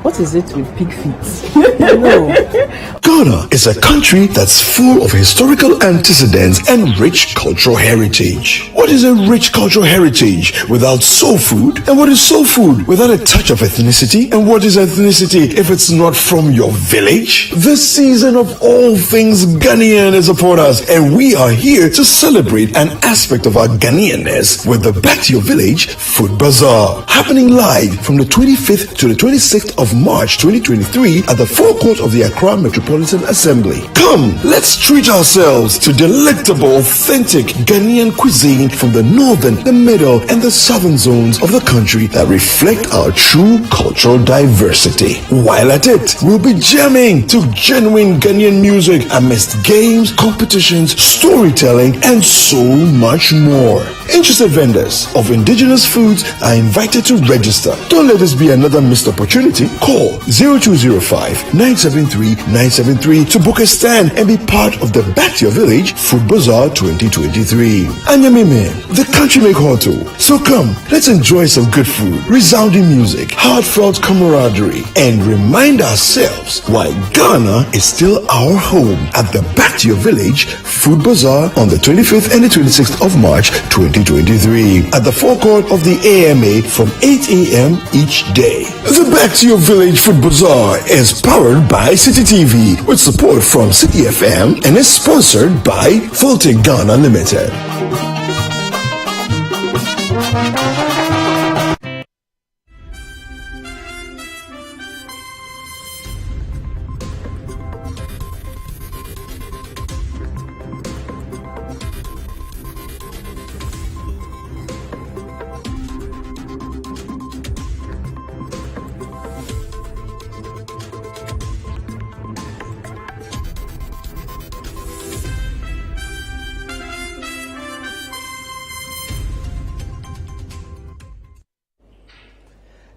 What is it with pig feet? No. Ghana is a country that's full of historical antecedents and rich cultural heritage. What is a rich cultural heritage without soul food? And what is soul food without a touch of ethnicity? And what is ethnicity if it's not from your village? This season of all things Ghanaian is upon us, and we are here to celebrate an aspect of our Ghanaianness with the Back to Your Village Food Bazaar, happening live from the 25th to the 26th of March 2023 at the forecourt of the Accra Metropolitan Assembly. Come, let's treat ourselves to delectable, authentic Ghanaian cuisine from the northern, the middle, and the southern zones of the country that reflect our true cultural diversity. While at it, we'll be jamming to genuine Ghanaian music amidst games, competitions, storytelling, and so much more. Interested vendors of indigenous foods are invited to register. Don't let this be another missed opportunity. Call 0205-973-973 to book a stand and be part of the Back to Your Village Food Bazaar 2023. Anyamime, the country make hot too. So come, let's enjoy some good food, resounding music, heartfelt camaraderie, and remind ourselves why Ghana is still our home at the Back to Your Village Food Bazaar on the 25th and the 26th of March 2023 at the forecourt of the AMA from 8 a.m. each day. The Back to Your Village Food Bazaar is powered by Citi TV with support from Citi FM and is sponsored by Volte Ghana Limited.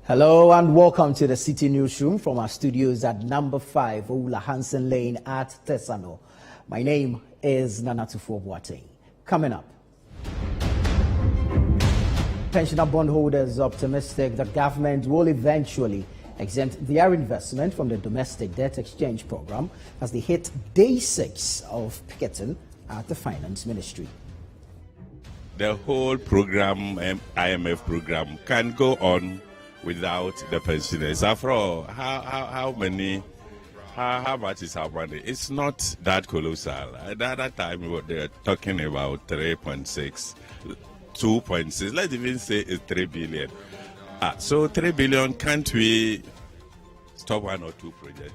Hello and welcome to the Citi Newsroom from our studios at number 5 Oula Hansen Lane at Tesano. My name is Nanatufo Boateng. Coming up, pensioner bondholders optimistic that government will eventually exempt their investment from the domestic debt exchange program as they hit day 6 of picketing at the Finance Ministry. The whole program, IMF program, can go on without the pensioners. After all, how much is our money? It's not that colossal. At that time, they were talking about 3.6, 2.6. Let's even say it's 3 billion. So 3 billion, can't we stop 1 or 2 projects?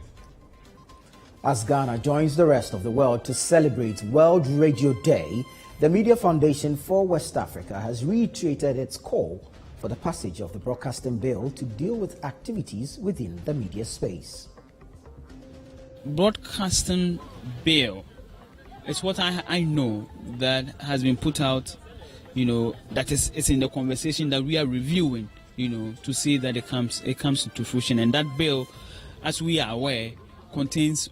As Ghana joins the rest of the world to celebrate World Radio Day, the Media Foundation for West Africa has reiterated its call for the passage of the broadcasting bill to deal with activities within the media space. Broadcasting bill is what I know that has been put out, that it's in the conversation that we are reviewing, to see that it comes to fruition. And that bill, as we are aware, contains,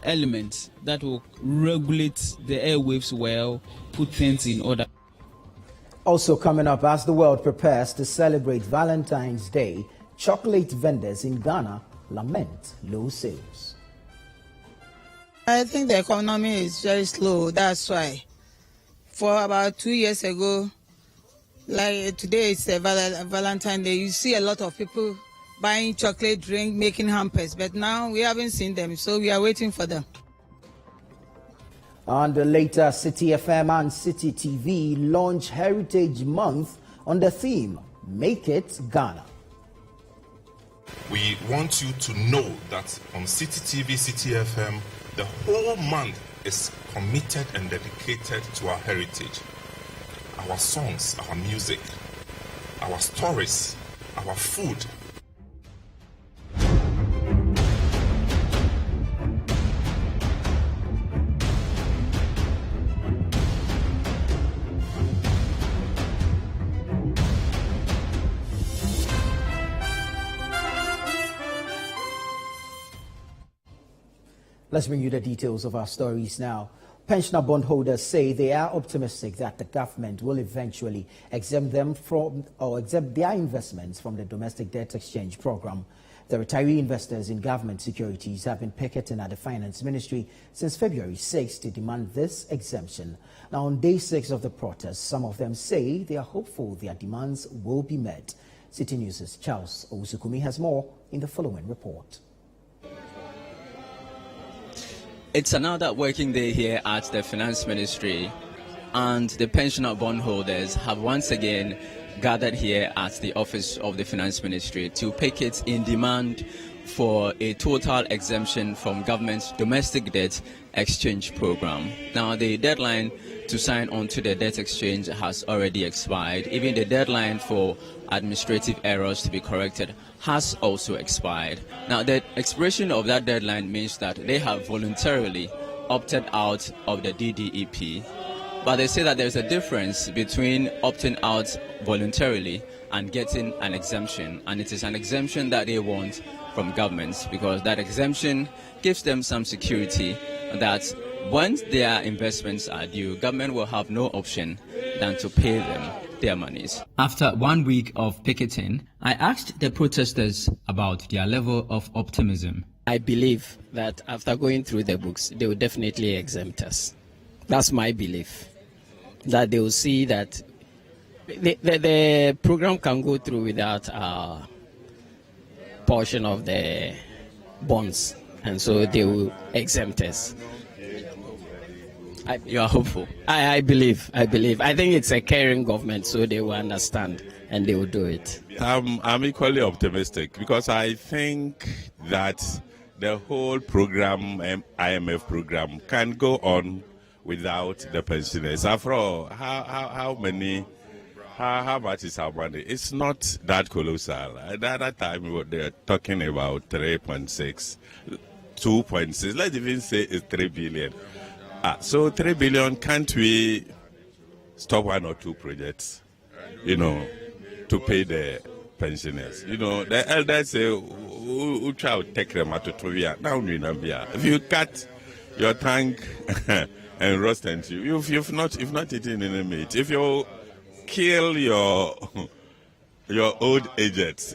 elements that will regulate the airwaves well, put things in order. Also coming up, as the world prepares to celebrate Valentine's Day, chocolate vendors in Ghana lament low sales. I think the economy is very slow, that's why. For about 2 years ago, like today it's a Valentine's Day, you see a lot of people buying chocolate drink, making hampers, but now we haven't seen them, so we are waiting for them. And later, Citi FM and Citi TV launch Heritage Month on the theme, Make It Ghana. We want you to know that on Citi TV, Citi FM, the whole month is committed and dedicated to our heritage. Our songs, our music, our stories, our food. Let's bring you the details of our stories now. Pensioner bondholders say they are optimistic that the government will eventually exempt them from or exempt their investments from the domestic debt exchange program. The retiree investors in government securities have been picketing at the Finance Ministry since February 6 to demand this exemption. Now, on day 6 of the protest, some of them say they are hopeful their demands will be met. Citi News' Charles Owusukumi has more in the following report. It's another working day here at the Finance Ministry, and the pensioner bondholders have once again gathered here at the office of the Finance Ministry to picket in demand for a total exemption from government's domestic debt exchange program. Now, the deadline to sign on to the debt exchange has already expired. Even the deadline for administrative errors to be corrected has also expired. Now, the expiration of that deadline means that they have voluntarily opted out of the DDEP. But they say that there's a difference between opting out voluntarily and getting an exemption. And it is an exemption that they want from governments, because that exemption gives them some security that once their investments are due, government will have no option than to pay them their monies. After 1 week of picketing, I asked the protesters about their level of optimism. I believe that after going through the books, they will definitely exempt us. That's my belief, that they will see that the program can go through without a portion of the bonds, and so they will exempt us. You are hopeful? I believe. I think it's a caring government, so they will understand and they will do it. I'm equally optimistic, because I think that the whole program, IMF program, can go on without the pensioners. After all, how much is our money? It's not that colossal. At that time, they're talking about 3.6, 2.6, let's even say it's 3 billion. So 3 billion, can't we stop 1 or 2 projects, to pay the pensioners? The elders say, who try to take them out to Trovia. Now, if you cut your tank and roast and you've not eaten any meat, if you kill your old agents,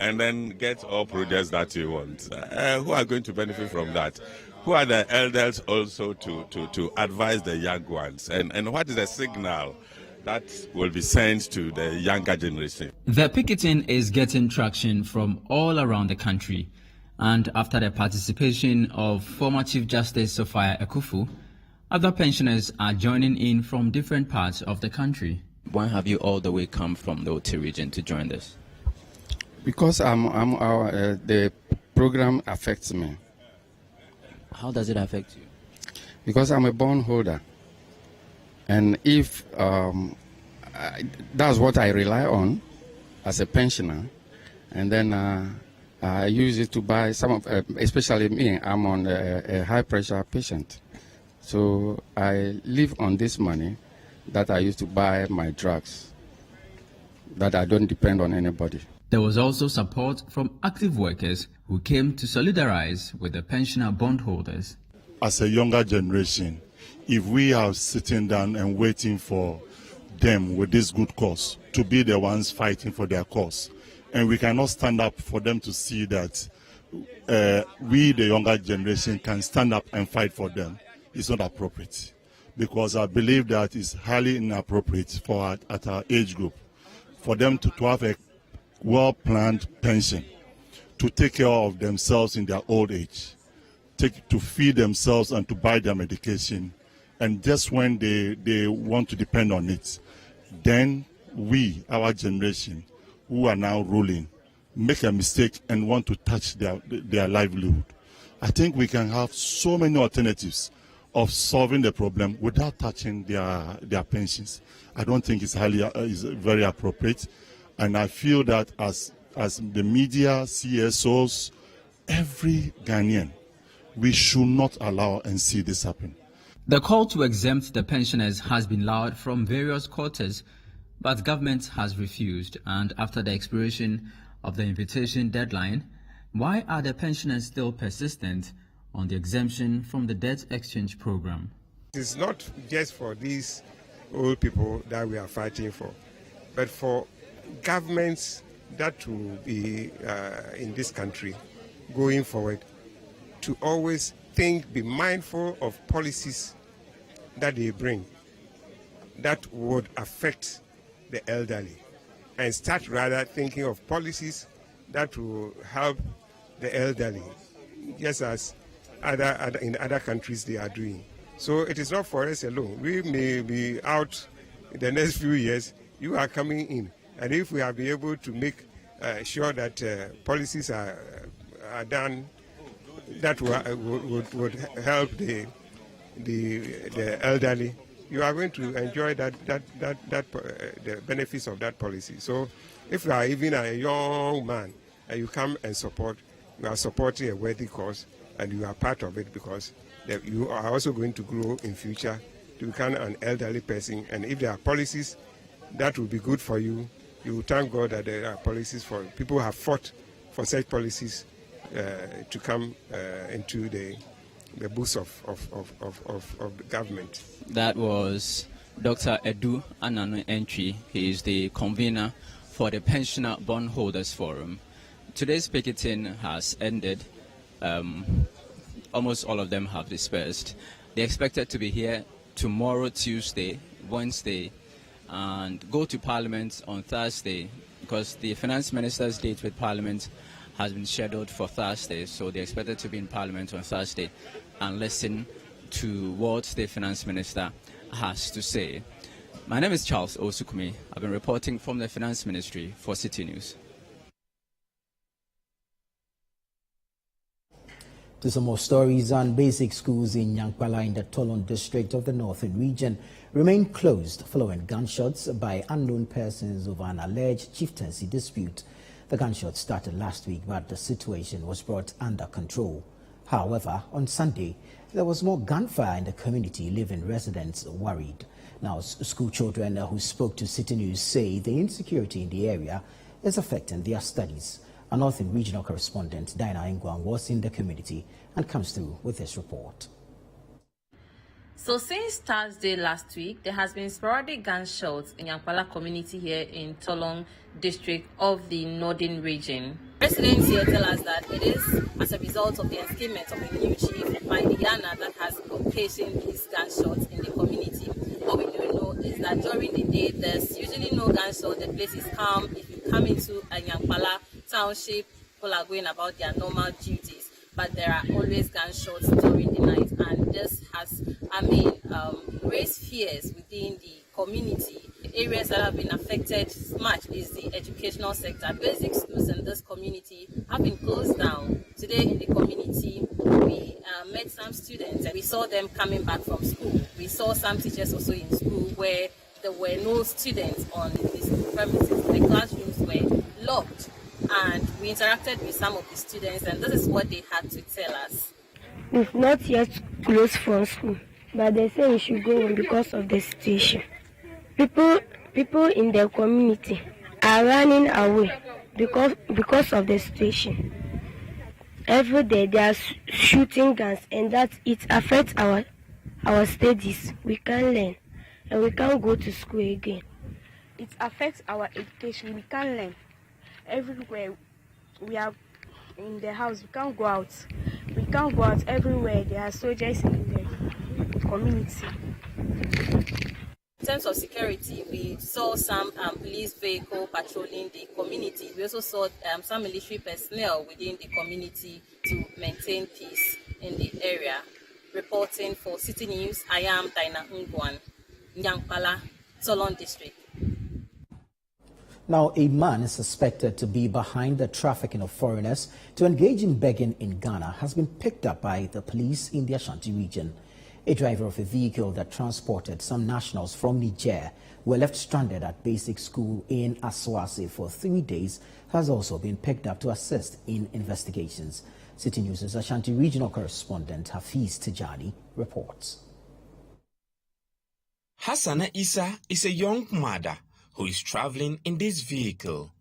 and then get all projects that you want, who are going to benefit from that? Who are the elders also to advise the young ones? And what is the signal that will be sent to the younger generation? The picketing is getting traction from all around the country. And after the participation of former Chief Justice Sophia Ekufu, other pensioners are joining in from different parts of the country. Why have you all the way come from the Oti region to join this? Because the program affects me. How does it affect you? Because I'm a bondholder, and if that's what I rely on as a pensioner, and then I use it to buy some of, especially me, I'm on a high pressure patient, so I live on this money that I use to buy my drugs, that I don't depend on anybody. There was also support from active workers who came to solidarize with the pensioner bondholders. As a younger generation, if we are sitting down and waiting for them with this good cause to be the ones fighting for their cause, and we cannot stand up for them to see that we, the younger generation, can stand up and fight for them, it's not appropriate. Because I believe that it's highly inappropriate for at our age group for them to have a well-planned pension, to take care of themselves in their old age, to feed themselves and to buy their medication. And just when they want to depend on it, then we, our generation, who are now ruling, make a mistake and want to touch their livelihood. I think we can have so many alternatives of solving the problem without touching their pensions. I don't think it's very appropriate. And I feel that as the media, CSOs, every Ghanaian, we should not allow and see this happen. The call to exempt the pensioners has been loud from various quarters, but government has refused. And after the expiration of the invitation deadline, why are the pensioners still persistent on the exemption from the debt exchange program? It's not just for these old people that we are fighting for, but for governments that will be in this country going forward to always be mindful of policies that they bring that would affect the elderly, and start rather thinking of policies that will help the elderly, just as in other countries they are doing. So it is not for us alone. We may be out in the next few years, you are coming in, and if we have been able to make sure that policies are done that would help the elderly, you are going to enjoy the benefits of that policy. So if you are even a young man and you come and support, you are supporting a worthy cause, and you are part of it, because you are also going to grow in future to become an elderly person. And if there are policies that will be good for you, you will thank God that there are policies for people who have fought for such policies to come into the books of the government. That was Dr. Edu Ananu Entry. He is the convener for the Pensioner Bondholders Forum. Today's picketing has ended. Almost all of them have dispersed. They're expected to be here tomorrow, Tuesday, Wednesday, and go to Parliament on Thursday, because the Finance Minister's date with Parliament has been scheduled for Thursday, so they're expected to be in Parliament on Thursday and listen to what the Finance Minister has to say. My name is Charles Osukumi. I've been reporting from the Finance Ministry for Citi News. To some more stories on basic schools in Yampala in the Tolon district of the Northern region remain closed following gunshots by unknown persons over an alleged chieftaincy dispute. The gunshots started last week, but the situation was brought under control. However, on Sunday, there was more gunfire in the community, leaving residents worried. Now, school children who spoke to Citi News say the insecurity in the area is affecting their studies. Our Northern Regional correspondent, Dinah Ingwan, was in the community and comes through with this report. So since Thursday last week, there has been sporadic gunshots in Yampala community here in Tolong district of the Northern region. Residents here tell us that it is as a result of the enslavement of the new chief by Diana that has occasioned these gunshots in the community. What we do know is that during the day, there's usually no gunshot. The place is calm. If you come into a Yampala township, people are going about their normal duties, but there are always gunshots during the night, and this has, raised fears within the community. The areas that have been affected much is the educational sector. Basic schools in this community have been closed down. Today in the community, we met some students and we saw them coming back from school. We saw some teachers also in school where there were no students on the school premises. The classrooms were locked, and we interacted with some of the students, and this is what they had to tell us. We've not yet closed from school, but they say we should go on because of the situation. People in the community are running away because of the situation. Every day they are shooting guns, and that it affects our studies. We can't learn, and we can't go to school again. It affects our education. We can't learn. Everywhere we are in the house, we can't go out. We can't go out everywhere. There are soldiers in the community. In terms of security, we saw some police vehicle patrolling the community. We also saw some military personnel within the community to maintain peace in the area. Reporting for Citi News, I am Dinah Ngwan, Yampala, Solon District. Now, a man is suspected to be behind the trafficking of foreigners to engage in begging in Ghana has been picked up by the police in the Ashanti region. A driver of a vehicle that transported some nationals from Niger were left stranded at basic school in Aswase for 3 days has also been picked up to assist in investigations. Citi News' Ashanti regional correspondent Hafiz Tijani reports. Hassana Isa is a young mother who is traveling in this vehicle.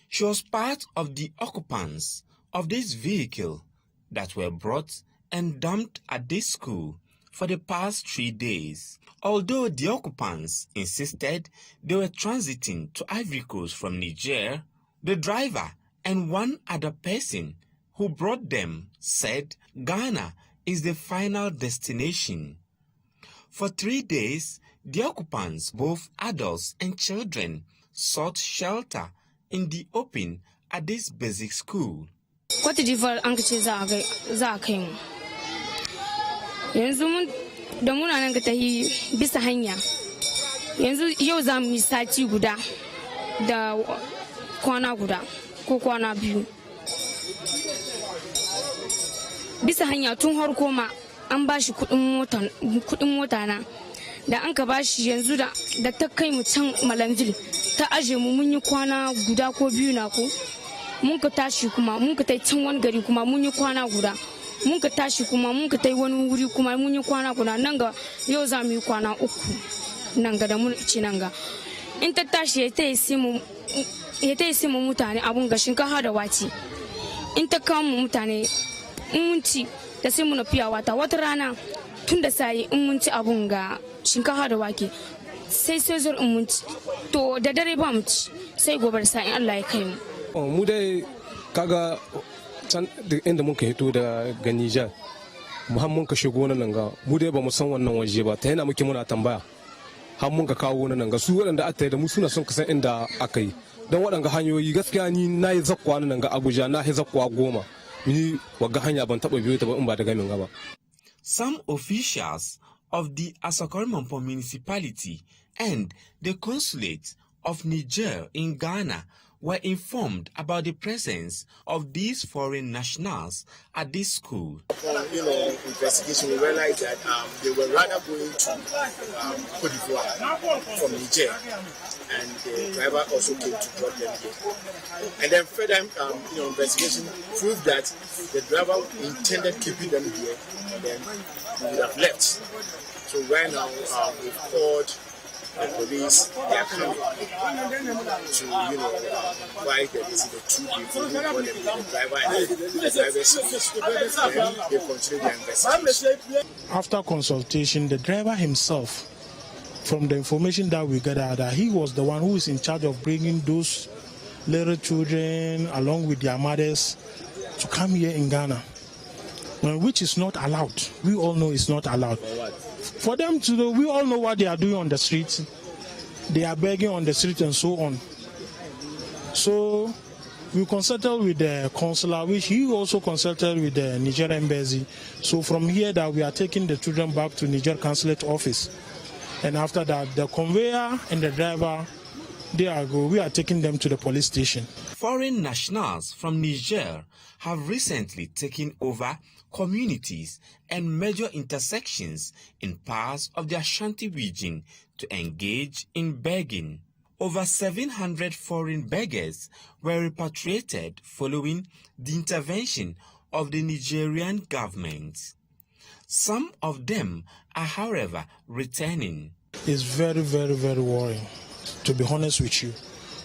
She was part of the occupants of this vehicle that were brought and dumped at this school for the past 3 days. Although the occupants insisted they were transiting to Ivory Coast from Niger, the driver and one other person who brought them said Ghana is the final destination. For 3 days, the occupants, both adults and children, sought shelter in the open at this basic school. What did you for Uncle Zaking? Yanzu da muna nan ga tahi bisa hanya. Yanzu yau za mu yi sati guda da kwana guda ko kwana biyu. Bisa hanya tun harko ma an ba shi kudin mota na da an ka ba shi yanzu da ta kai mu can Malanville ta aje mu mun yi kwana guda ko biyu na ko mun ka tashi kuma mun ka tai can wani gari kuma mun yi kwana guda mun ka tashi kuma mun ka tai wani wuri kuma mun yi kwana guda nan ga yau za mu yi kwana uku nan ga da mun ci nan ga in ta tashi ya tai sai mu mutane abun ga shinkafa da waci in ta kawo mu mutane in mun ci da sai muna fiya wata rana tun da sai in mun ci abun ga shinkafa da wake sai zur in mun ci to da dare ba mu ci sai gobe sai in Allah ya kai mu. Mu dai kaga can inda muka hito da Niger mu mun ka shigo nan ga mu dai ba mu san wannan waje ba ta yana muke muna tambaya har mun ka kawo nan ga su waɗanda aka yi da mu suna son kasan inda aka yi don waɗanga hanyoyi gaskiya ni na yi zakwa nan ga Abuja na yi zakwa 10 ni wagga hanya ban taɓa biyo ta ba in ba da gamin gaba. Some officials of the Asakormampo municipality and the consulate of Niger in Ghana were informed about the presence of these foreign nationals at this school. Investigation, we realized that they were rather going to Cote d'Ivoire from Niger, and the driver also came to drop them here. And then further, investigation proved that the driver intended keeping them here, and then he would have left. So right now, we've called the police. They are coming to, why there is the two people who call them the driver and the driver's son. Then they continue their investigation. After consultation, the driver himself, from the information that we gathered, that he was the one who is in charge of bringing those little children along with their mothers to come here in Ghana, which is not allowed. We all know it's not allowed. For them to know, we all know what they are doing on the streets. They are begging on the street and so on. So we consulted with the consular, which he also consulted with the Niger embassy. So from here that we are taking the children back to Niger consulate office. And after that, the conveyor and the driver, we are taking them to the police station. Foreign nationals from Niger have recently taken over communities and major intersections in parts of the Ashanti region to engage in begging. Over 700 foreign beggars were repatriated following the intervention of the Nigerian government. Some of them are, however, returning. It's very, very, very worrying, to be honest with you,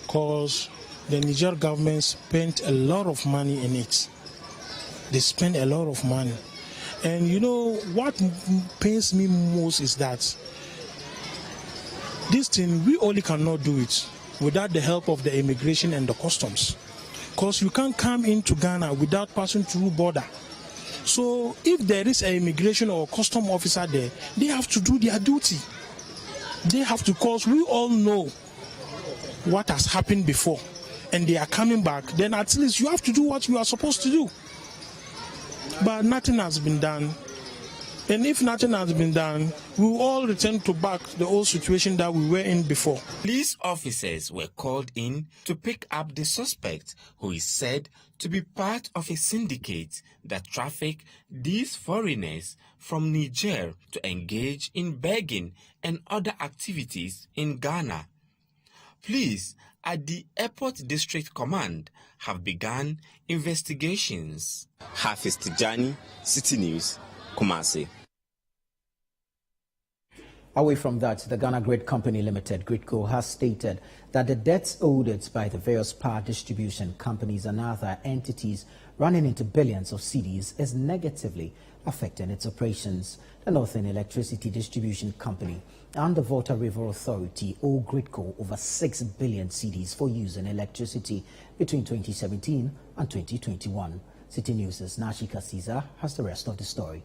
because the Niger government spent a lot of money in it. They spend a lot of money. And what pains me most is that this thing, we only cannot do it without the help of the immigration and the customs. Because you can't come into Ghana without passing through border. So if there is an immigration or custom officer there, they have to do their duty. They have to, because we all know what has happened before and they are coming back, then at least you have to do what you are supposed to do. But nothing has been done. And if nothing has been done, we will all return to back the old situation that we were in before. Police officers were called in to pick up the suspect, who is said to be part of a syndicate that traffic these foreigners from Niger to engage in begging and other activities in Ghana. Police at the Airport District Command have begun investigations. Hafiz Tijani, Citi News, Kumasi. Away from that, the Ghana Grid Company Limited, Gridco, has stated that the debts owed it by the various power distribution companies and other entities running into billions of cedis is negatively affecting its operations. The Northern Electricity Distribution Company and the Volta River Authority owe Gridco over 6 billion cedis for use in electricity between 2017 and 2021. Citi News' Nashika Caesar has the rest of the story.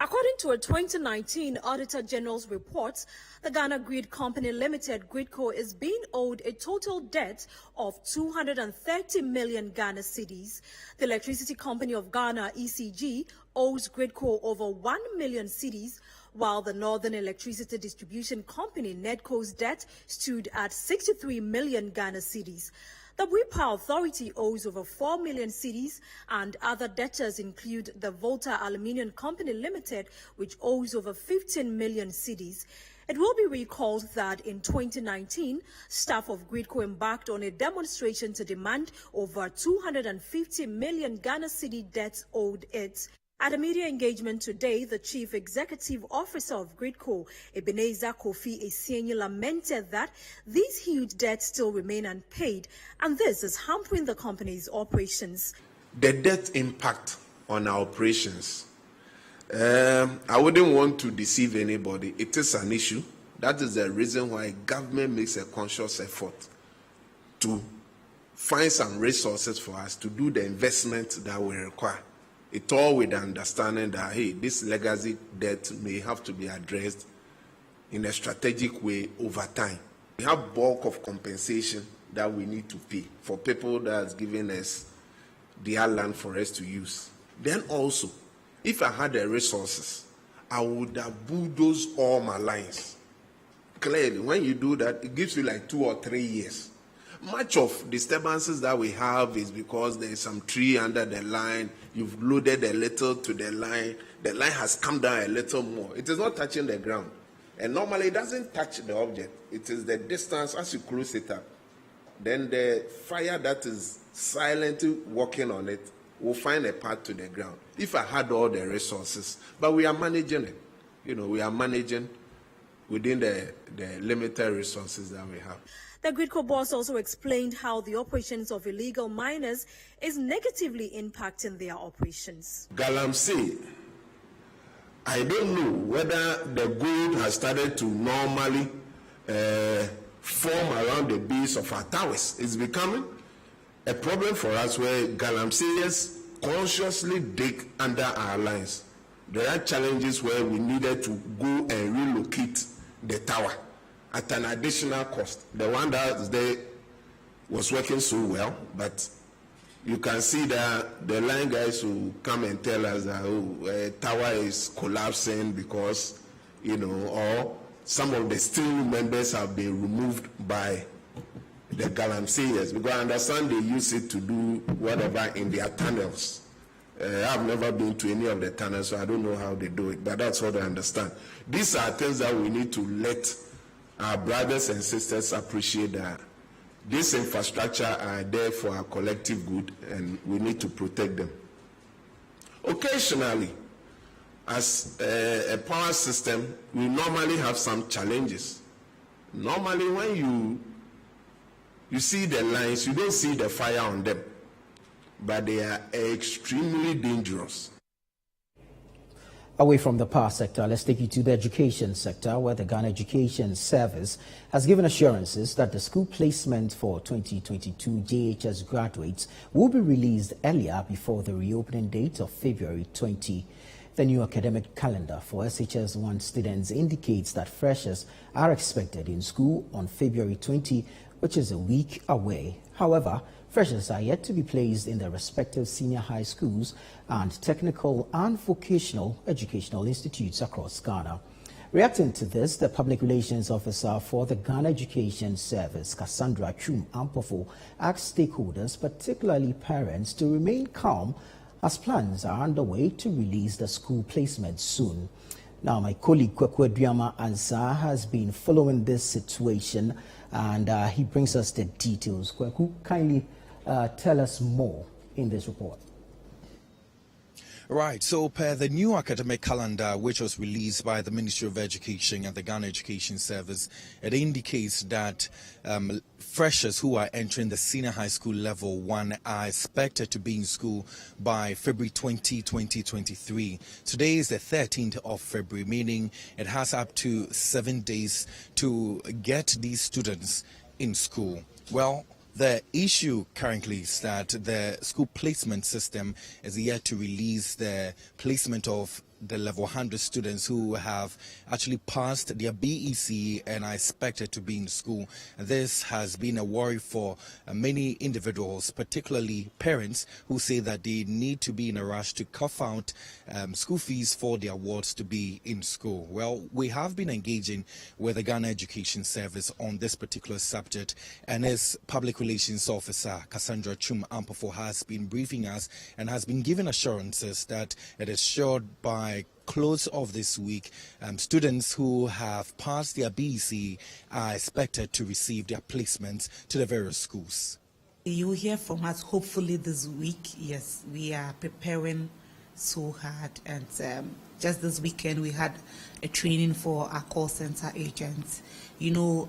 According to a 2019 Auditor General's report, the Ghana Grid Company Limited, Gridco, is being owed a total debt of 230 million Ghana cedis. The Electricity Company of Ghana, ECG, owes Gridco over 1 million cedis, while the Northern Electricity Distribution Company, NEDCO's debt stood at 63 million Ghana cedis. The Power Authority owes over 4 million cedis, and other debtors include the Volta Aluminium Company Limited, which owes over 15 million cedis. It will be recalled that in 2019, staff of Gridco embarked on a demonstration to demand over 250 million Ghana cedi debts owed it. At a media engagement today, the Chief Executive Officer of Gridco, Ebenezer Kofi Esienyi, lamented that these huge debts still remain unpaid, and this is hampering the company's operations. The debt impact on our operations, I wouldn't want to deceive anybody. It is an issue. That is the reason why government makes a conscious effort to find some resources for us to do the investment that we require. It all with the understanding that, hey, this legacy debt may have to be addressed in a strategic way over time. We have bulk of compensation that we need to pay for people that has given us their land for us to use. Then also, if I had the resources, I would have bulldozed all my lines. Clearly, when you do that, it gives you like 2 or 3 years. Much of disturbances that we have is because there is some tree under the line, you've loaded a little to the line has come down a little more. It is not touching the ground. And normally it doesn't touch the object. It is the distance as you close it up. Then the fire that is silently working on it will find a path to the ground. If I had all the resources, but we are managing it. We are managing within the limited resources that we have. The Gridco boss also explained how the operations of illegal miners is negatively impacting their operations. Galamsey, I don't know whether the gold has started to normally form around the base of our towers. It's becoming a problem for us where Galamseyers consciously dig under our lines. There are challenges where we needed to go and relocate the tower at an additional cost. The one that was there was working so well, but you can see that the line guys who come and tell us that tower is collapsing because, or some of the steel members have been removed by the Galamseyers, because I understand they use it to do whatever in their tunnels. I've never been to any of the tunnels, so I don't know how they do it, but that's what I understand. These are things that we need to let our brothers and sisters appreciate, that this infrastructure are there for our collective good and we need to protect them. Occasionally, as a power system, we normally have some challenges. Normally, when you see the lines, you don't see the fire on them, but they are extremely dangerous. Away from the power sector, let's take you to the education sector, where the Ghana Education Service has given assurances that the school placement for 2022 JHS graduates will be released earlier before the reopening date of February 20. The new academic calendar for SHS1 students indicates that freshers are expected in school on February 20, which is a week away. However, freshers are yet to be placed in their respective senior high schools and technical and vocational educational institutes across Ghana. Reacting to this, the Public Relations Officer for the Ghana Education Service, Cassandra Chum Ampofo, asked stakeholders, particularly parents, to remain calm as plans are underway to release the school placement soon. Now, my colleague Kweku Aduama Ansah has been following this situation, and he brings us the details. Kweku, kindly tell us more in this report. Right, so per the new academic calendar, which was released by the Ministry of Education and the Ghana Education Service, it indicates that freshers who are entering the senior high school level 1 are expected to be in school by February 20, 2023. Today is the 13th of February, meaning it has up to 7 days to get these students in school. Well, the issue currently is that the school placement system is yet to release the placement of the level 100 students who have actually passed their BEC and are expected to be in school. This has been a worry for many individuals, particularly parents, who say that they need to be in a rush to cough out school fees for their wards to be in school. Well, we have been engaging with the Ghana Education Service on this particular subject, and its public relations officer, Cassandra Chum Ampofo, has been briefing us and has been giving assurances that it is sure by close of this week, students who have passed their BEC are expected to receive their placements to the various schools. You will hear from us hopefully this week. Yes, we are preparing so hard, and just this weekend we had a training for our call center agents. You know,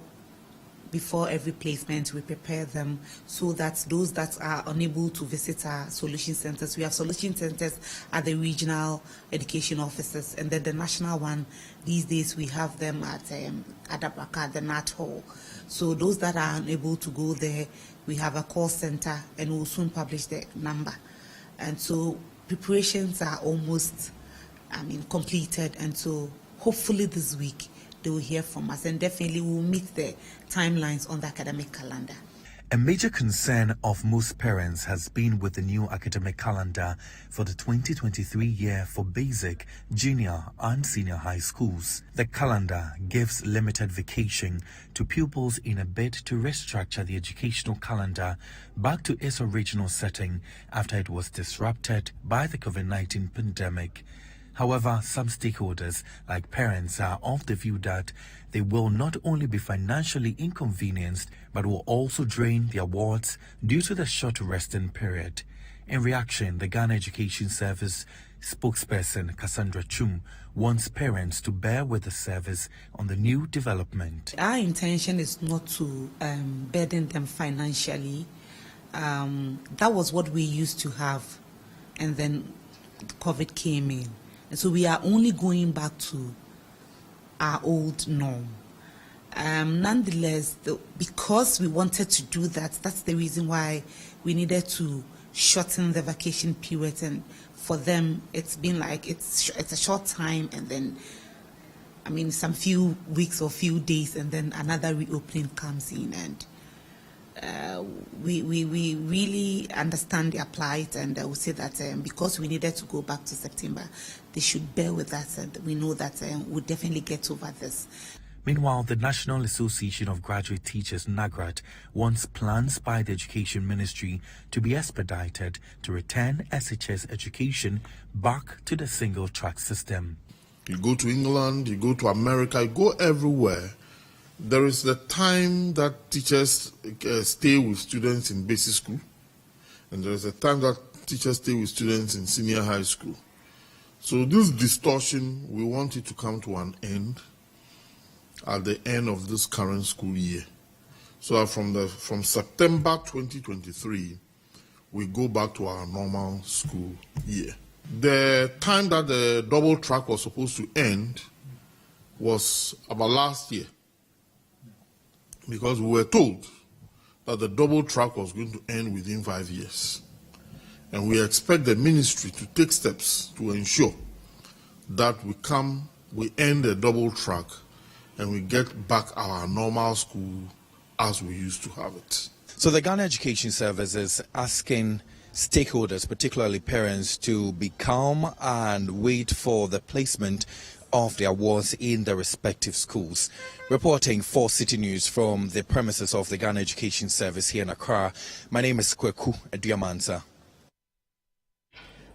before every placement, we prepare them so that those that are unable to visit our solution centers, we have solution centers at the regional education offices, and then the national one, these days we have them at Adabaka, the NAT Hall. So those that are unable to go there, we have a call center, and we'll soon publish the number. And so preparations are almost, completed, and so hopefully this week they will hear from us, and definitely we will meet the timelines on the academic calendar. A major concern of most parents has been with the new academic calendar for the 2023 year for basic, junior and senior high schools. The calendar gives limited vacation to pupils in a bid to restructure the educational calendar back to its original setting after it was disrupted by the COVID-19 pandemic. However, some stakeholders, like parents, are of the view that they will not only be financially inconvenienced, but will also drain their wards due to the short resting period. In reaction, the Ghana Education Service spokesperson Cassandra Chum wants parents to bear with the service on the new development. Our intention is not to burden them financially. That was what we used to have, and then COVID came in. And so we are only going back to our old norm. Nonetheless, because we wanted to do that, that's the reason why we needed to shorten the vacation period. And for them, it's been like it's a short time, and then, some few weeks or few days, and then another reopening comes in. And we really understand their plight, and I would say that because we needed to go back to September, they should bear with us, and we know that we'll definitely get over this. Meanwhile, the National Association of Graduate Teachers, NAGRAT, wants plans by the Education Ministry to be expedited to return SHS education back to the single-track system. You go to England, you go to America, you go everywhere. There is the time that teachers stay with students in basic school, and there is a time that teachers stay with students in senior high school. So this distortion, we want it to come to an end at the end of this current school year. So from September 2023, we go back to our normal school year. The time that the double track was supposed to end was about last year, because we were told that the double track was going to end within 5 years. And we expect the ministry to take steps to ensure that we end the double track and we get back our normal school as we used to have it. So the Ghana Education Service is asking stakeholders, particularly parents, to be calm and wait for the placement of their wards in the respective schools. Reporting for Citi News from the premises of the Ghana Education Service here in Accra, my name is Kweku Eduamansa.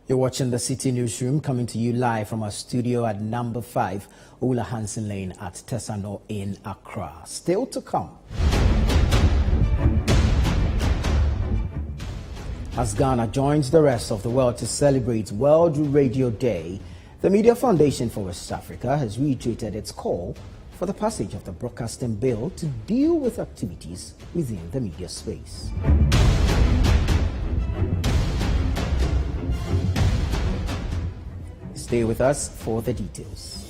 You're watching the Citi Newsroom, coming to you live from our studio at number 5, Ola Hansen Lane at Tesano in Accra. Still to come. As Ghana joins the rest of the world to celebrate World Radio Day, the Media Foundation for West Africa has reiterated its call for the passage of the broadcasting bill to deal with activities within the media space. Stay with us for the details.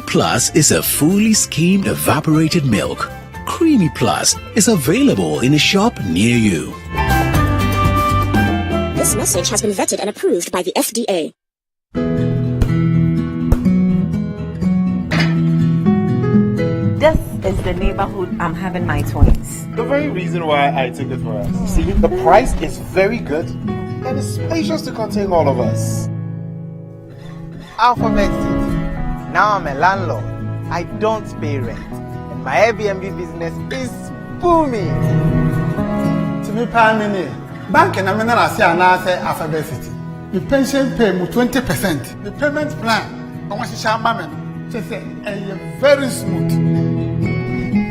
Plus is a fully skimmed evaporated milk. Creamy Plus is available in a shop near you. This message has been vetted and approved by the FDA. This is the neighborhood I'm having my twins. The very reason why I took it for us. See, the price is very good and it's spacious to contain all of us. Alphabet City. Now I'm a landlord. I don't pay rent. And my Airbnb business is booming. To me, bank and I'm not say Alphabet City. The pension pay me 20%. The payment plan, I want to share my just say very smooth.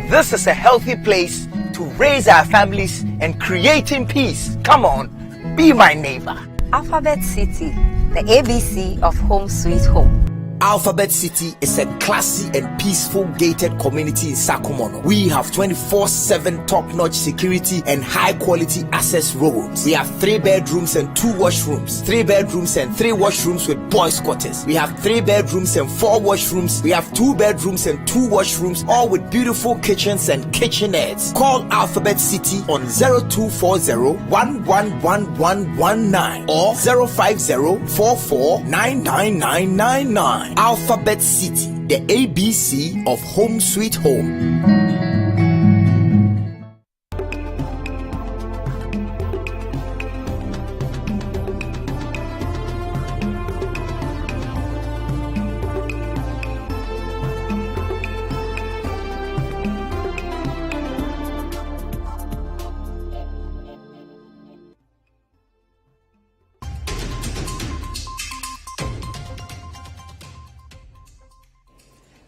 This is a healthy place to raise our families and creating peace. Come on, be my neighbor. Alphabet City, the ABC of Home Sweet Home. Alphabet City is a classy and peaceful gated community in Sakumono. We have 24/7 top-notch security and high-quality access roads. We have 3 bedrooms and 2 washrooms, 3 bedrooms and 3 washrooms with boys' quarters. We have 3 bedrooms and 4 washrooms. We have 2 bedrooms and 2 washrooms, all with beautiful kitchens and kitchenettes. Call Alphabet City on 0240-111119 or 050-44-99999. Alphabet City, the ABC of Home Sweet Home.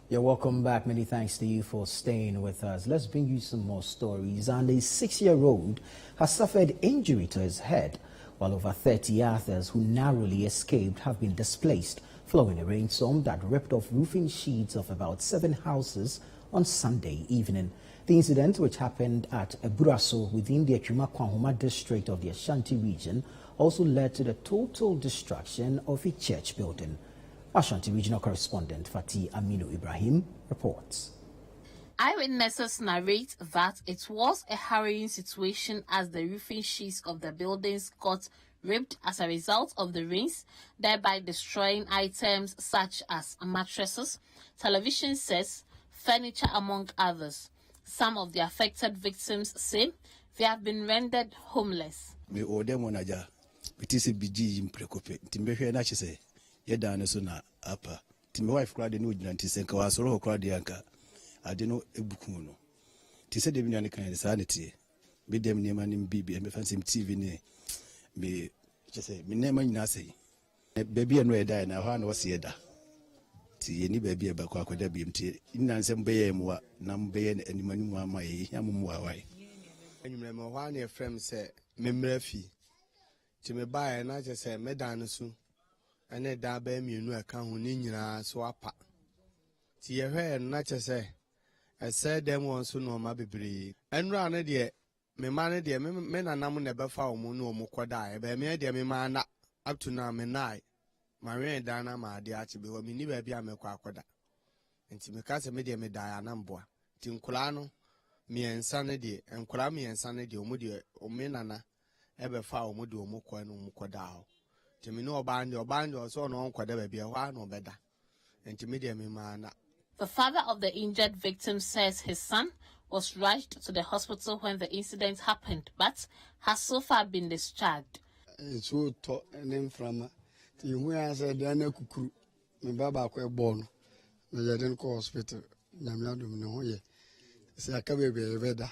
You're welcome back. Many thanks to you for staying with us. Let's bring you some more stories. And a 6-year-old has suffered injury to his head, while over 30 others who narrowly escaped have been displaced following a rainstorm that ripped off roofing sheets of about 7 houses on Sunday evening. The incident, which happened at Eburaso within the Echumakwanhoma district of the Ashanti region, also led to the total destruction of a church building. Ashanti regional correspondent Fatih Aminu Ibrahim reports. Eyewitnesses narrate that it was a harrowing situation as the roofing sheets of the buildings got ripped as a result of the rains, thereby destroying items such as mattresses, television sets, furniture, among others. Some of the affected victims say they have been rendered homeless. Yedane so na apa ti me wife crowd no gyina ntisenka wa soro crowd yanka ade no ebuku no ti se de bi ne kan sa ne tie be dem ne ma nim bibi me fansem TV ne me chese me ne ma nyina sei baby no e dai na ha na wo se yeda ti yeni baby e ba kwa akoda bi mti inansem be ye muwa na mbe ye animani mu ama ye ya mu wa wai Anywere me ho na frem se me mrafi ti me bae na chese me dan so and a dabbe munu account in so apa. See your hair, not to say. I said them once no ma be and run a dear. Me man, dear men and I'm never found no more quadai, but me dear me man up to now me night. Maria and Dana, my dear, to be when me never be a me quaquada. And to me cast a media me die a number. Tim Colano, me and Sanity, and Colami and Sanity, Omudia, or Menana, ever found Mudu Mukwa no Mukwadao. To me no band or so no quadra be a while no better. And to media me man. The father of the injured victim says his son was rushed to the hospital when the incident happened, but has so far been discharged. It's so taught and then from the answer Diana Kuku, my baba quite born. I didn't call hospital. Namladum no ye. Say I can be a better.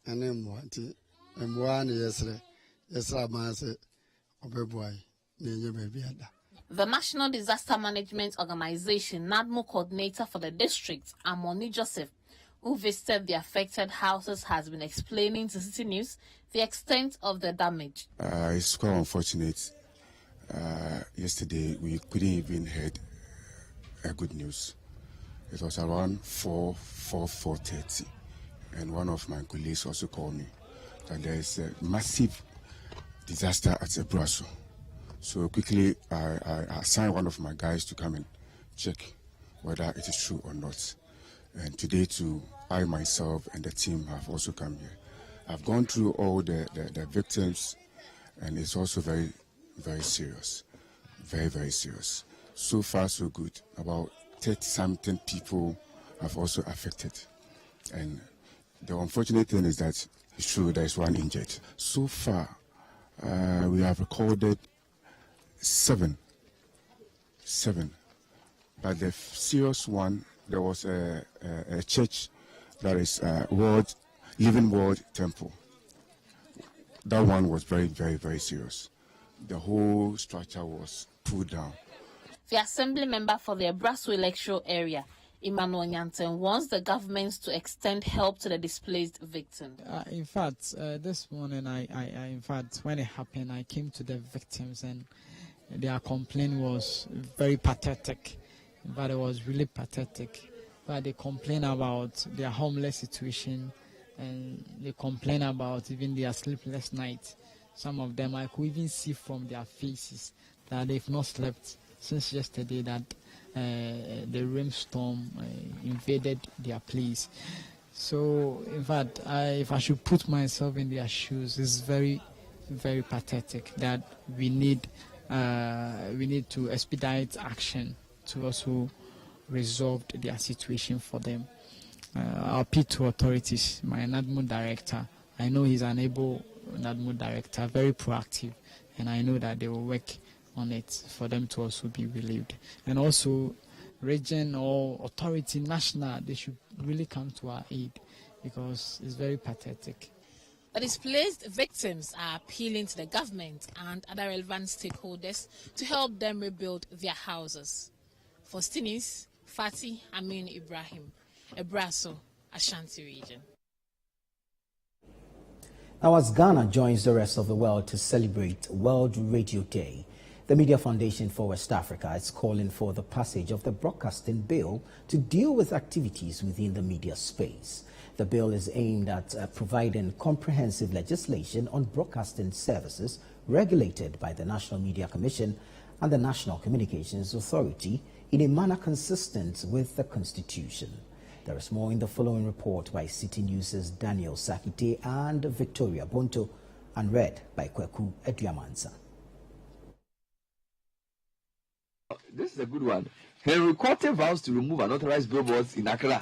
And then one yesterday. Yes, I must say, boy, baby. The National Disaster Management Organization, NADMO coordinator for the district, Amoni Joseph, who visited the affected houses, has been explaining to Citi News the extent of the damage. It's quite unfortunate. Yesterday, we couldn't even hear good news. It was around 4:30, and one of my colleagues also called me that there is a massive disaster at Ebraso. So quickly, I assigned one of my guys to come and check whether it is true or not. And today, too, I myself and the team have also come here. I've gone through all the victims, and it's also very, very serious. Very, very serious. So far, so good. About 30-something people have also affected. And the unfortunate thing is that it's true there is one injured. So far, we have recorded 7. But the serious one, there was a church that is Living Word Temple. That one was very, very, very serious. The whole structure was pulled down. The assembly member for the Ebraso electoral area, Emmanuel Nyanten, wants the government to extend help to the displaced victims. In fact, this morning, in fact, when it happened, I came to the victims and their complaint was very pathetic. But it was really pathetic. But they complain about their homeless situation and they complain about even their sleepless nights. Some of them, I could even see from their faces that they've not slept since yesterday, that the rainstorm invaded their place. So, in fact, if I should put myself in their shoes, it's very, very pathetic that we need to expedite action to also resolve their situation for them. I'll appeal to authorities. My NADMO director, I know he's an able NADMO director, very proactive, and I know that they will work on it for them to also be relieved. And also, region or authority, national, they should really come to our aid because it's very pathetic. The displaced victims are appealing to the government and other relevant stakeholders to help them rebuild their houses. For Citi News, Fatih Amin Ibrahim, Ebraso, Ashanti region. Now, as Ghana joins the rest of the world to celebrate World Radio Day, the Media Foundation for West Africa is calling for the passage of the Broadcasting Bill to deal with activities within the media space. The bill is aimed at providing comprehensive legislation on broadcasting services regulated by the National Media Commission and the National Communications Authority in a manner consistent with the Constitution. There is more in the following report by Citi News' Daniel Sakite and Victoria Bonto, and read by Kweku Eduamansa. This is a good one. Henry Cote vows to remove unauthorized billboards in Accra.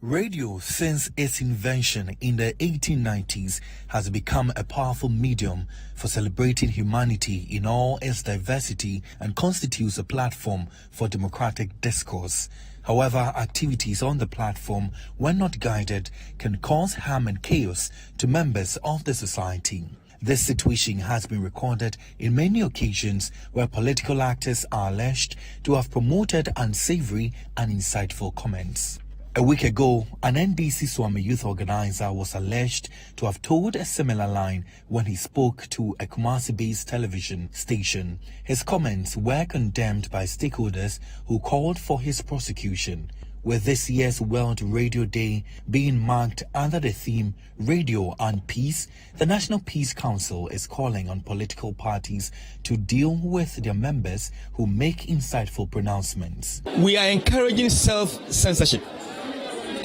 Radio, since its invention in the 1890s, has become a powerful medium for celebrating humanity in all its diversity and constitutes a platform for democratic discourse. However, activities on the platform, when not guided, can cause harm and chaos to members of the society. This situation has been recorded in many occasions where political actors are alleged to have promoted unsavory and insightful comments. A week ago, an NDC Swami youth organizer was alleged to have told a similar line when he spoke to a Kumasi-based television station. His comments were condemned by stakeholders who called for his prosecution. With this year's World Radio Day being marked under the theme Radio and Peace, the National Peace Council is calling on political parties to deal with their members who make insightful pronouncements. We are encouraging self-censorship.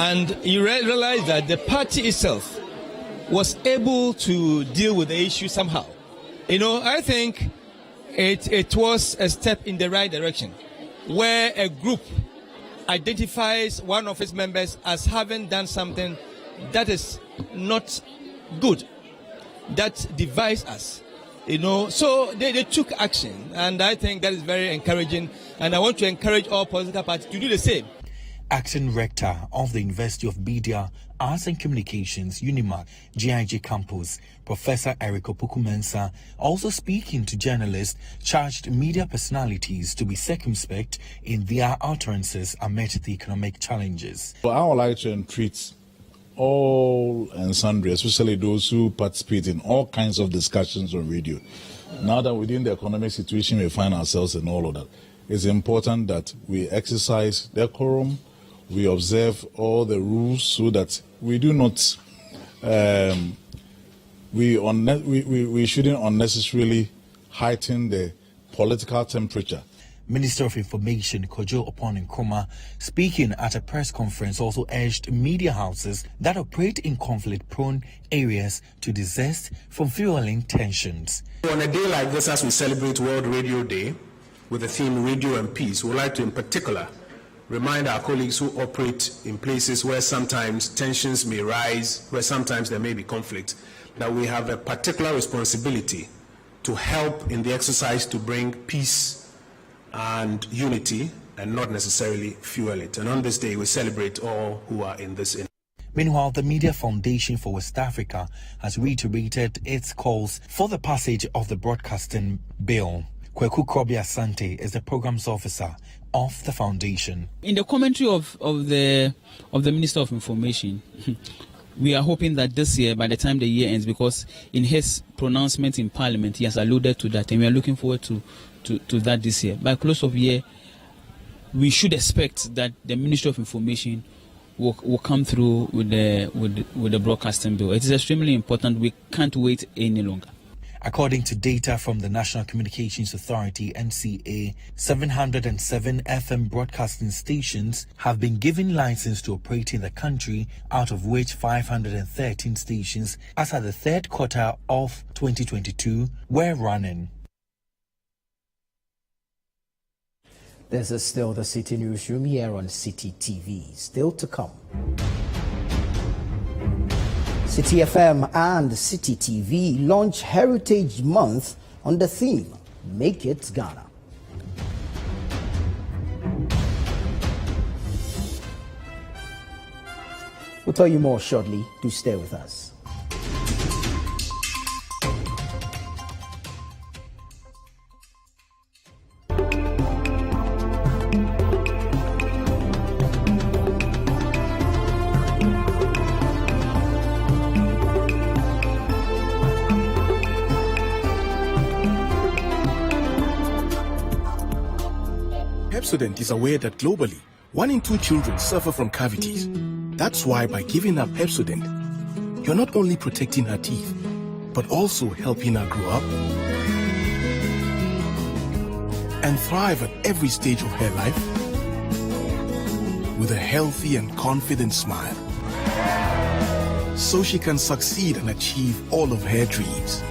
And you realize that the party itself was able to deal with the issue somehow. I think it was a step in the right direction, where a group identifies one of its members as having done something that is not good, that divides us. So they took action, and I think that is very encouraging, and I want to encourage all political parties to do the same. Acting Rector of the University of Media, Arts and Communications, UNIMAC, GIG campus, Professor Eric Opoku-Mensah, also speaking to journalists, charged media personalities to be circumspect in their utterances amid the economic challenges. Well, I would like to entreat all and sundry, especially those who participate in all kinds of discussions on radio. Now that within the economic situation we find ourselves in all of that, it's important that we exercise decorum, we observe all the rules so that we do not, we shouldn't unnecessarily heighten the political temperature. Minister of Information Kojo Opoku-Nkrumah, speaking at a press conference, also urged media houses that operate in conflict-prone areas to desist from fueling tensions. On a day like this, as we celebrate World Radio Day with the theme Radio and Peace, we would like to in particular remind our colleagues who operate in places where sometimes tensions may rise, where sometimes there may be conflict, that we have a particular responsibility to help in the exercise to bring peace and unity and not necessarily fuel it. And on this day, we celebrate all who are in this. Meanwhile, the Media Foundation for West Africa has reiterated its calls for the passage of the broadcasting bill. Kweku Krobi Asante is the programs officer of the foundation. In the commentary of the Minister of Information, we are hoping that this year, by the time the year ends, because in his pronouncement in Parliament, he has alluded to that, and we are looking forward to that this year. By close of year, we should expect that the Ministry of Information will come through with the broadcasting bill. It is extremely important. We can't wait any longer. According to data from the National Communications Authority, NCA, 707 FM broadcasting stations have been given license to operate in the country, out of which 513 stations, as at the third quarter of 2022, were running. This is still the Citi Newsroom here on Citi TV. Still to come. Citi FM and Citi TV launch Heritage Month on the theme, Make It Ghana. We'll tell you more shortly. Do stay with us. Pepsodent is aware that globally, 1 in 2 children suffer from cavities. That's why by giving her Pepsodent, you're not only protecting her teeth, but also helping her grow up and thrive at every stage of her life with a healthy and confident smile, so she can succeed and achieve all of her dreams.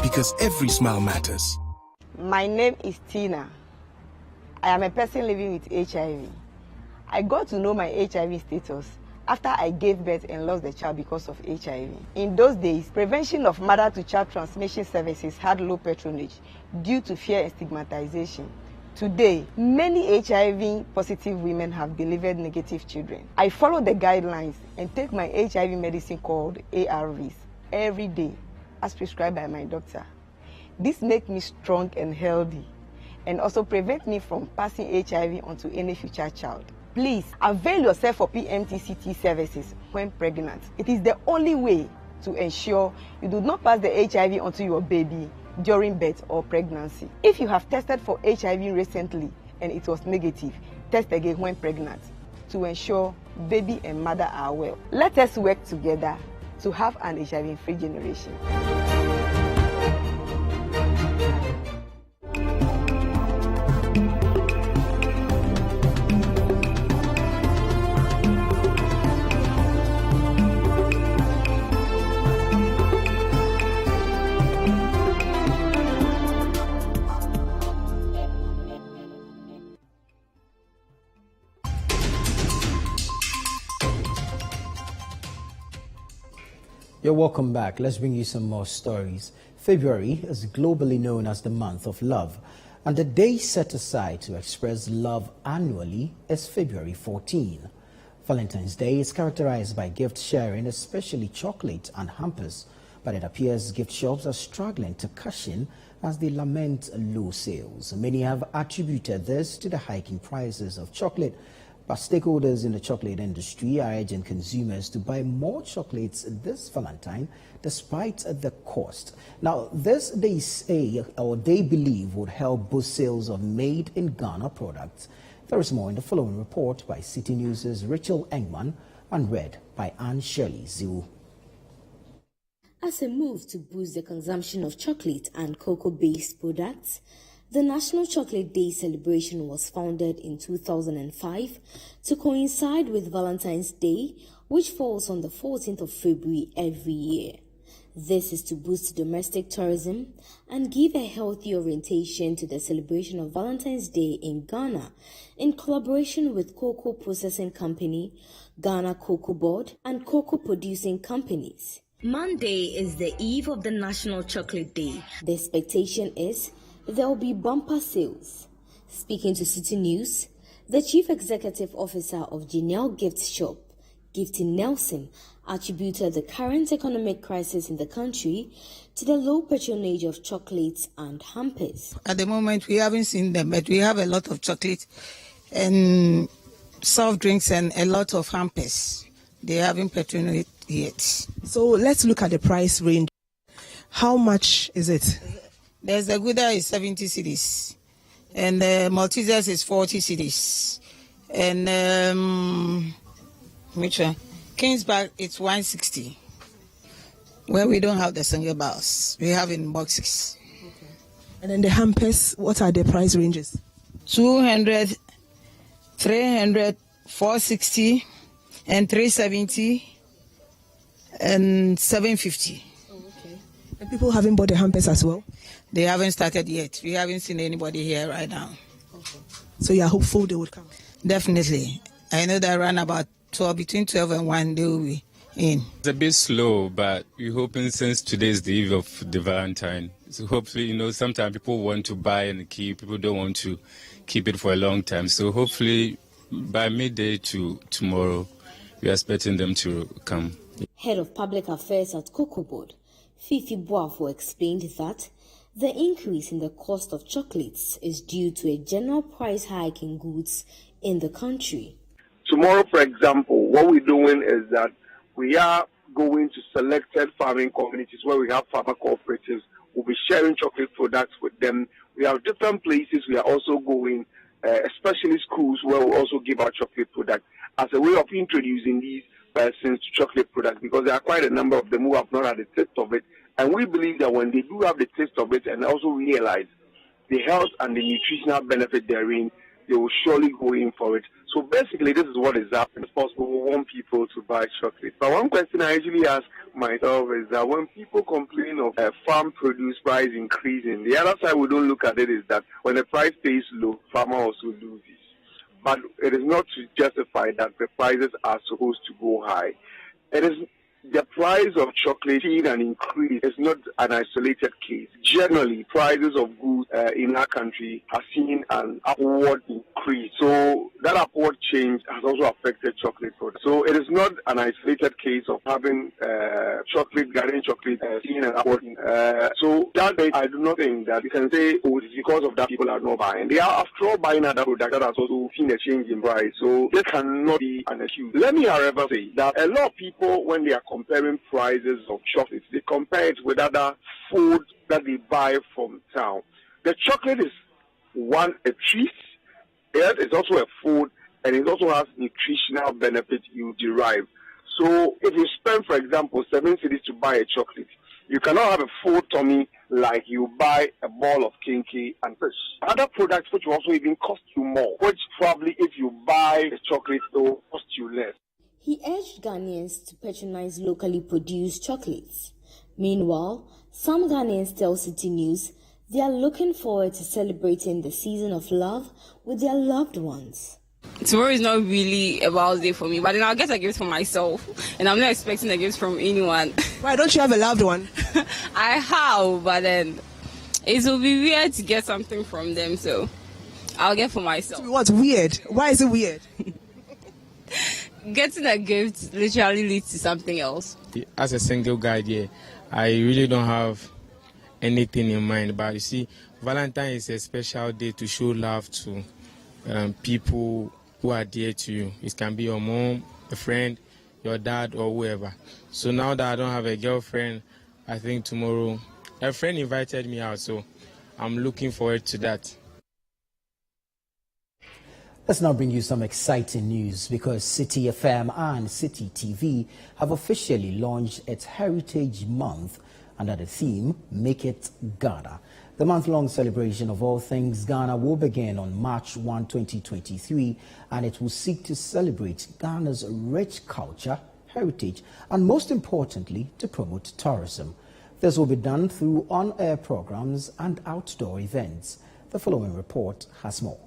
Because every smile matters. My name is Tina. I am a person living with HIV. I got to know my HIV status after I gave birth and lost the child because of HIV. In those days, prevention of mother-to-child transmission services had low patronage due to fear and stigmatization. Today, many HIV-positive women have delivered negative children. I follow the guidelines and take my HIV medicine called ARVs every day, as prescribed by my doctor. This makes me strong and healthy, and also prevent me from passing HIV onto any future child. Please avail yourself for PMTCT services when pregnant. It is the only way to ensure you do not pass the HIV onto your baby during birth or pregnancy. If you have tested for HIV recently and it was negative, test again when pregnant to ensure baby and mother are well. Let us work together to have an HIV-free generation. You're welcome back. Let's bring you some more stories. February is globally known as the month of love, and the day set aside to express love annually is February 14. Valentine's Day is characterized by gift sharing, especially chocolate and hampers, but it appears gift shops are struggling to cash in as they lament low sales. Many have attributed this to the hiking prices of chocolate, but stakeholders in the chocolate industry are urging consumers to buy more chocolates this Valentine despite the cost. Now, this they say or they believe would help boost sales of made in Ghana products. There is more in the following report by Citi News' Rachel Engman and read by Anne Shirley Ziu. As a move to boost the consumption of chocolate and cocoa-based products, the National Chocolate Day celebration was founded in 2005 to coincide with Valentine's Day, which falls on the 14th of February every year. This is to boost domestic tourism and give a healthy orientation to the celebration of Valentine's Day in Ghana, in collaboration with Cocoa Processing Company, Ghana Cocoa Board, and cocoa producing companies. Monday is the eve of the National Chocolate Day. The expectation is there will be bumper sales. Speaking to Citi News, the Chief Executive Officer of Janelle Gift Shop, Gifty Nelson, attributed the current economic crisis in the country to the low patronage of chocolates and hampers. At the moment, we haven't seen them, but we have a lot of chocolate and soft drinks and a lot of hampers. They haven't patronized yet. So let's look at the price range. How much is it? There's the Gouda is 70 cedis, and the Maltesers is 40 cedis, and which one? Kingsburg it's 160. Where we don't have the single bars, we have in boxes. Okay. And then the hampers, what are the price ranges? 200, 300, 460, and 370, and 750. And people haven't bought the hampers as well? They haven't started yet. We haven't seen anybody here right now. Okay. So you are hopeful they would come? Definitely. I know that around about 12, between 12 and 1, they will be in. It's a bit slow, but we're hoping since today is the eve of the Valentine. So hopefully, sometimes people want to buy and keep. People don't want to keep it for a long time. So hopefully by midday to tomorrow, we are expecting them to come. Head of Public Affairs at Cocoa Board, Fifi Boafo, explained that the increase in the cost of chocolates is due to a general price hike in goods in the country. Tomorrow, for example, what we're doing is that we are going to selected farming communities where we have farmer cooperatives. We'll be sharing chocolate products with them. We have different places we are also going, especially schools, where we also give out chocolate products as a way of introducing these persons to chocolate products, because there are quite a number of them who have not had a taste of it. And we believe that when they do have the taste of it and also realize the health and the nutritional benefit therein, they will surely go in for it. So basically, this is what is happening. It's possible we want people to buy chocolate. But one question I usually ask myself is that when people complain of farm produce price increasing, the other side we don't look at it is that when the price stays low, farmer also loses. But it is not to justify that the prices are supposed to go high. It is the price of chocolate seeing an increase is not an isolated case. Generally, prices of goods in our country have seen an upward increase increased. So that upward change has also affected chocolate products. So it is not an isolated case of having chocolate, Ghanaian chocolate, seeing an upward. So that day, I do not think that you can say, oh, it's because of that people are not buying. They are, after all, buying other products that has also seen a change in price. So this cannot be an excuse. Let me, however, say that a lot of people, when they are comparing prices of chocolates, they compare it with other food that they buy from town. The chocolate is a treat. It's also a food, and it also has nutritional benefits you derive. So if you spend, for example, 7 cedis to buy a chocolate, you cannot have a full tummy like you buy a ball of kinky and fish. Other products which will also even cost you more, which probably if you buy a chocolate, it will cost you less. He urged Ghanaians to patronize locally produced chocolates. Meanwhile, some Ghanaians tell Citi News they are looking forward to celebrating the season of love with their loved ones. Tomorrow is not really a wild day for me, but then I'll get a gift for myself, and I'm not expecting a gift from anyone. Why don't you have a loved one? I have, but then it will be weird to get something from them, so I'll get for myself. What's weird? Why is it weird? Getting a gift literally leads to something else. As a single guy, yeah, I really don't have anything in mind, but you see, Valentine is a special day to show love to people who are dear to you. It can be your mom, a friend, your dad, or whoever. So now that I don't have a girlfriend, I think tomorrow a friend invited me out, so I'm looking forward to that. Let's now bring you some exciting news because Citi FM and Citi TV have officially launched its Heritage Month under the theme, Make It Ghana. The month-long celebration of all things Ghana will begin on March 1, 2023, and it will seek to celebrate Ghana's rich culture, heritage, and most importantly, to promote tourism. This will be done through on-air programs and outdoor events. The following report has more.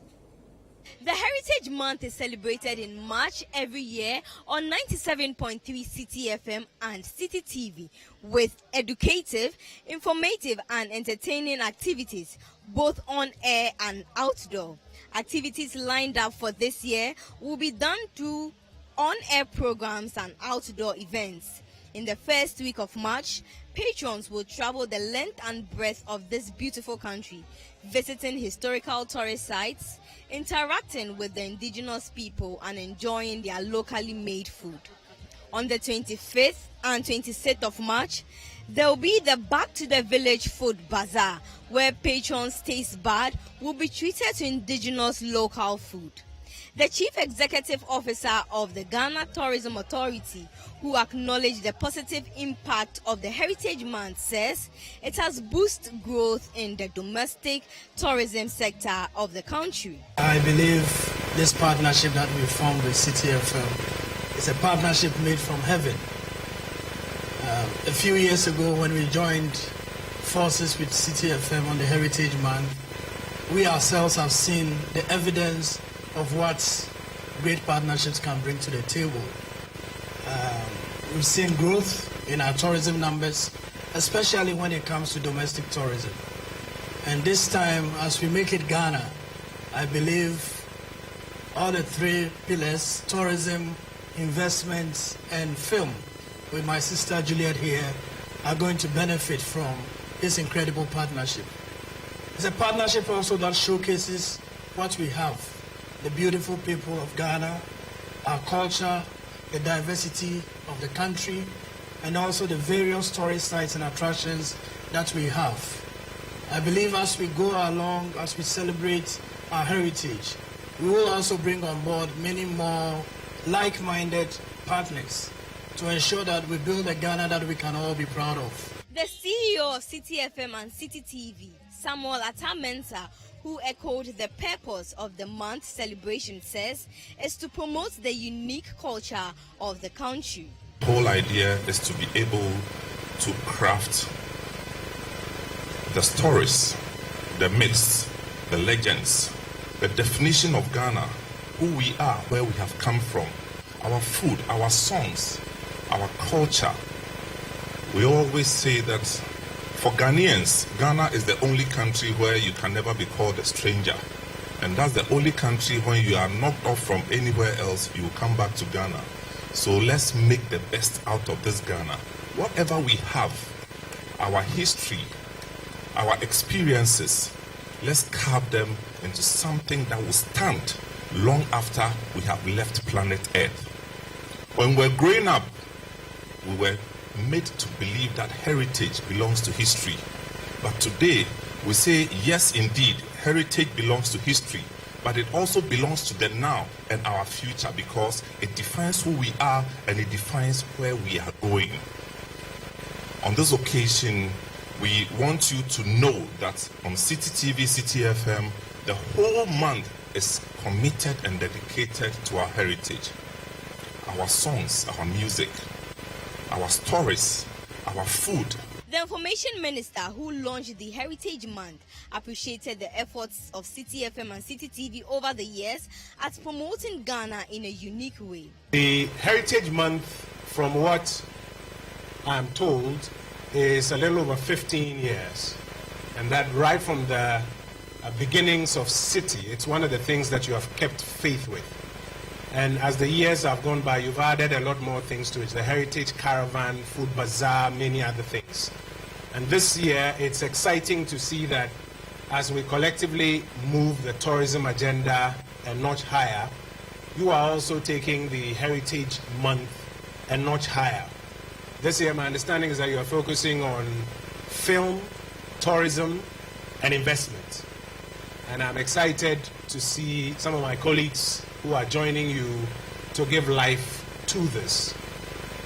The Heritage Month is celebrated in March every year on 97.3 Citi FM and Citi TV with educative, informative and entertaining activities both on air and outdoor. Activities lined up for this year will be done through on-air programs and outdoor events. In the first week of March, patrons will travel the length and breadth of this beautiful country, visiting historical tourist sites, interacting with the indigenous people and enjoying their locally made food. On the 25th and 26th of March, there will be the Back to the Village Food Bazaar, where patrons taste bad will be treated to indigenous local food. The Chief Executive Officer of the Ghana Tourism Authority, who acknowledged the positive impact of the Heritage Month, says it has boosted growth in the domestic tourism sector of the country. I believe this partnership that we formed with Citi FM is a partnership made from heaven. A few years ago when we joined forces with Citi FM on the Heritage Month, we ourselves have seen the evidence of what great partnerships can bring to the table. We've seen growth in our tourism numbers, especially when it comes to domestic tourism. And this time, as we make it Ghana, I believe all the three pillars, tourism, investments, and film, with my sister Juliet here, are going to benefit from this incredible partnership. It's a partnership also that showcases what we have. The beautiful people of Ghana, our culture, the diversity of the country, and also the various tourist sites and attractions that we have. I believe as we go along, as we celebrate our heritage, we will also bring on board many more like-minded partners to ensure that we build a Ghana that we can all be proud of. The CEO of Citi FM and Citi TV, Samuel Atamensa, who echoed the purpose of the month celebration, says is to promote the unique culture of the country. The whole idea is to be able to craft the stories, the myths, the legends, the definition of Ghana, who we are, where we have come from, our food, our songs, our culture. We always say that for Ghanaians, Ghana is the only country where you can never be called a stranger. And that's the only country when you are knocked off from anywhere else, you come back to Ghana. So let's make the best out of this Ghana. Whatever we have, our history, our experiences, let's carve them into something that will stand long after we have left planet Earth. When we're growing up, we were made to believe that heritage belongs to history. But today, we say, yes, indeed, heritage belongs to history, but it also belongs to the now and our future, because it defines who we are and it defines where we are going. On this occasion, we want you to know that on Citi TV, Citi FM, the whole month is committed and dedicated to our heritage. Our songs, our music, our stories, our food. The Information Minister, who launched the Heritage Month, appreciated the efforts of Citi FM and Citi TV over the years at promoting Ghana in a unique way. The Heritage Month, from what I'm told, is a little over 15 years. And that right from the beginnings of Citi, it's one of the things that you have kept faith with. And as the years have gone by, you've added a lot more things to it. The Heritage Caravan, Food Bazaar, many other things. And this year, it's exciting to see that as we collectively move the tourism agenda a notch higher, you are also taking the Heritage Month a notch higher. This year, my understanding is that you are focusing on film, tourism, and investment. And I'm excited to see some of my colleagues who are joining you to give life to this.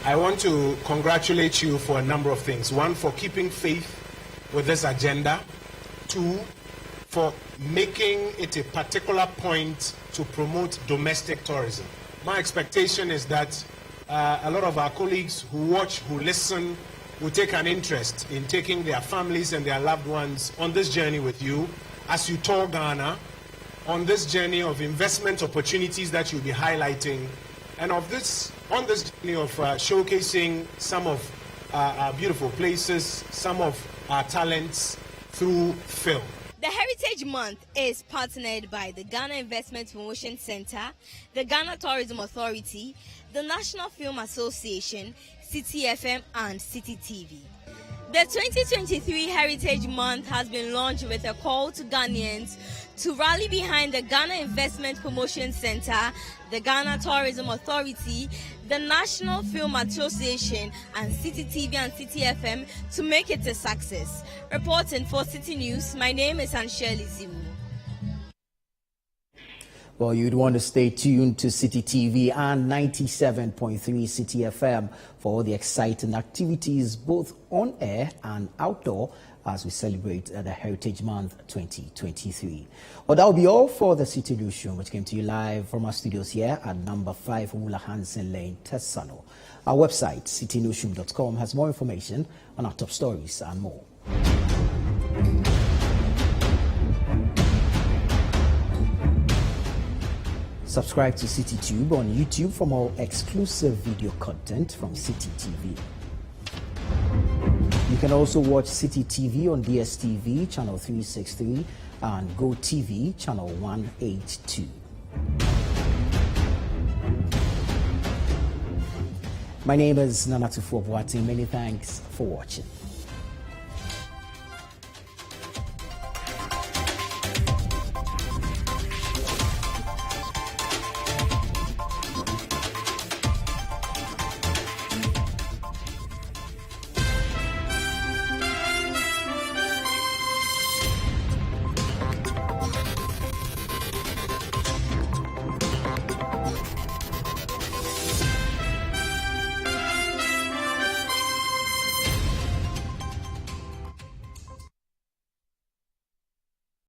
I want to congratulate you for a number of things. One, for keeping faith with this agenda. Two, for making it a particular point to promote domestic tourism. My expectation is that a lot of our colleagues who watch, who listen, will take an interest in taking their families and their loved ones on this journey with you as you tour Ghana, on this journey of investment opportunities that you'll be highlighting, and on this journey of showcasing some of our beautiful places, some of our talents through film. The Heritage Month is partnered by the Ghana Investment Promotion Center, the Ghana Tourism Authority, the National Film Association, Citi FM, and Citi TV. The 2023 Heritage Month has been launched with a call to Ghanaians to rally behind the Ghana Investment Promotion Center, the Ghana Tourism Authority, the National Film Association, and Citi TV and Citi FM to make it a success. Reporting for Citi News, my name is Ansheli Ziwu. Well, you'd want to stay tuned to Citi TV and 97.3 Citi FM for all the exciting activities both on air and outdoor as we celebrate the Heritage Month 2023. Well, that will be all for the Citi Newsroom, which came to you live from our studios here at number 5 Wula Hansen Lane, Tessano. Our website, citinewsroom.com, has more information on our top stories and more. Subscribe to CityTube on YouTube for more exclusive video content from Citi TV. You can also watch Citi TV on DSTV channel 363 and GoTV channel 182. My name is Nanatu Fuobuati. Many thanks for watching.